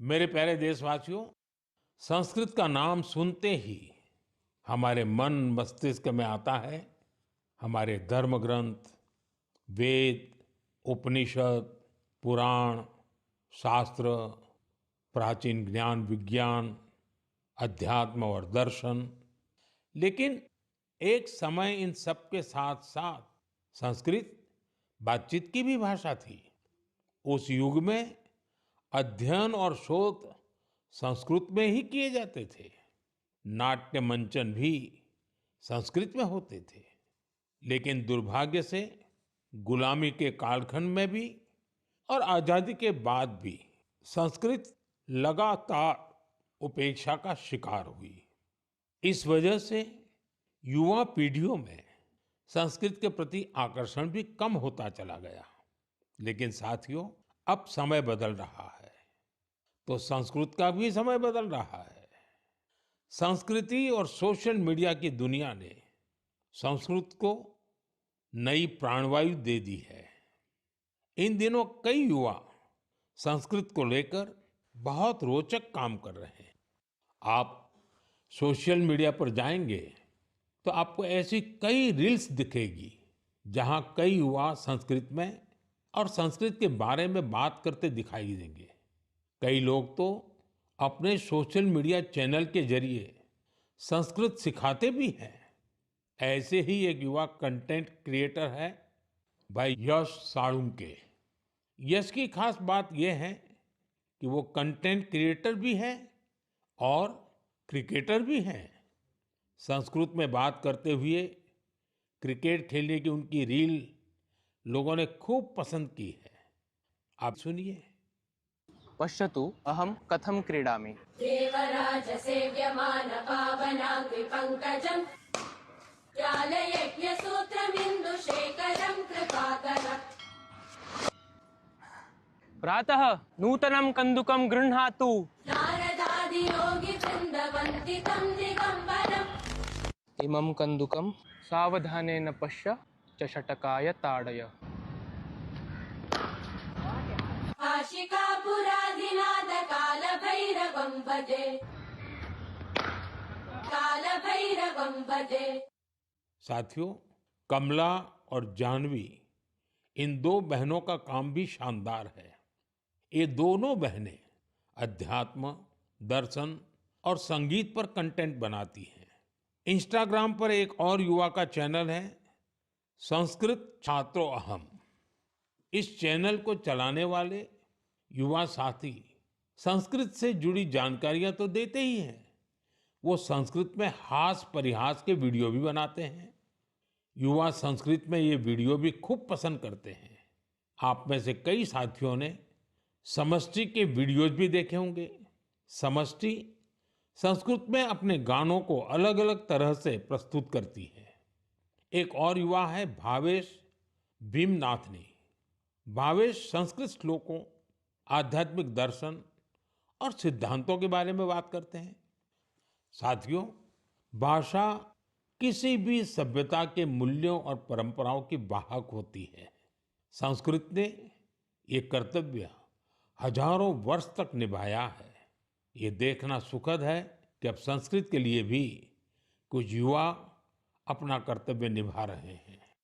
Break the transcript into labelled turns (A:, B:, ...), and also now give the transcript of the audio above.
A: मेरे प्यारे देशवासियों, संस्कृत का नाम सुनते ही हमारे मन मस्तिष्क में आता है हमारे धर्म ग्रंथ, वेद, उपनिषद, पुराण, शास्त्र, प्राचीन ज्ञान विज्ञान, अध्यात्म और दर्शन। लेकिन एक समय इन सब के साथ साथ संस्कृत बातचीत की भी भाषा थी। उस युग में अध्ययन और शोध संस्कृत में ही किए जाते थे। नाट्य मंचन भी संस्कृत में होते थे। लेकिन दुर्भाग्य से गुलामी के कालखंड में भी और आजादी के बाद भी संस्कृत लगातार उपेक्षा का शिकार हुई। इस वजह से युवा पीढ़ियों में संस्कृत के प्रति आकर्षण भी कम होता चला गया। लेकिन साथियों, अब समय बदल रहा है, तो संस्कृत का भी समय बदल रहा है। संस्कृति और सोशल मीडिया की दुनिया ने संस्कृत को नई प्राणवायु दे दी है। इन दिनों कई युवा संस्कृत को लेकर बहुत रोचक काम कर रहे हैं। आप सोशल मीडिया पर जाएंगे तो आपको ऐसी कई रील्स दिखेगी जहां कई युवा संस्कृत में और संस्कृत के बारे में बात करते दिखाई देंगे। कई लोग तो अपने सोशल मीडिया चैनल के जरिए संस्कृत सिखाते भी हैं। ऐसे ही एक युवा कंटेंट क्रिएटर है भाई यश साळुंके। यश की खास बात यह है कि वो कंटेंट क्रिएटर भी है और क्रिकेटर भी हैं। संस्कृत में बात करते हुए क्रिकेट खेलने की उनकी रील लोगों ने खूब पसंद की है। आप सुनिए।
B: पश्यतु अहं कथं क्रीडामि।
C: देवराज सेव्यमान पावनाङ्घ्रि पङ्कजम् ज्ञानयज्ञसूत्रमिन्दुशेखरं कृपाकरम्।
B: प्रातः नूतनं कन्दुकं गृह्णातु।
C: नारदादियोगिवृन्दवन्दितं दिगम्बरम्।
B: इमं कन्दुकं सावधानेन पश्य चषटकाय ताडय।
C: आशिकापुराधिनाथ कालभैरवं भजे, कालभैरवं भजे।
A: साथियों, कमला और जानवी, इन दो बहनों का काम भी शानदार है। ये दोनों बहनें अध्यात्म, दर्शन और संगीत पर कंटेंट बनाती हैं। इंस्टाग्राम पर एक और युवा का चैनल है संस्कृत छात्रो अहम। इस चैनल को चलाने वाले युवा साथी संस्कृत से जुड़ी जानकारियां तो देते ही हैं, वो संस्कृत में हास परिहास के वीडियो भी बनाते हैं। युवा संस्कृत में ये वीडियो भी खूब पसंद करते हैं। आप में से कई साथियों ने समष्टि के वीडियोज भी देखे होंगे। समष्टि संस्कृत में अपने गानों को अलग अलग तरह से प्रस्तुत करती है। एक और युवा है भावेश भीमनाथनी। भावेश संस्कृत श्लोकों, आध्यात्मिक दर्शन और सिद्धांतों के बारे में बात करते हैं। साथियों, भाषा किसी भी सभ्यता के मूल्यों और परंपराओं की वाहक होती है। संस्कृत ने ये कर्तव्य हजारों वर्ष तक निभाया है। ये देखना सुखद है कि अब संस्कृत के लिए भी कुछ युवा अपना कर्तव्य निभा रहे हैं।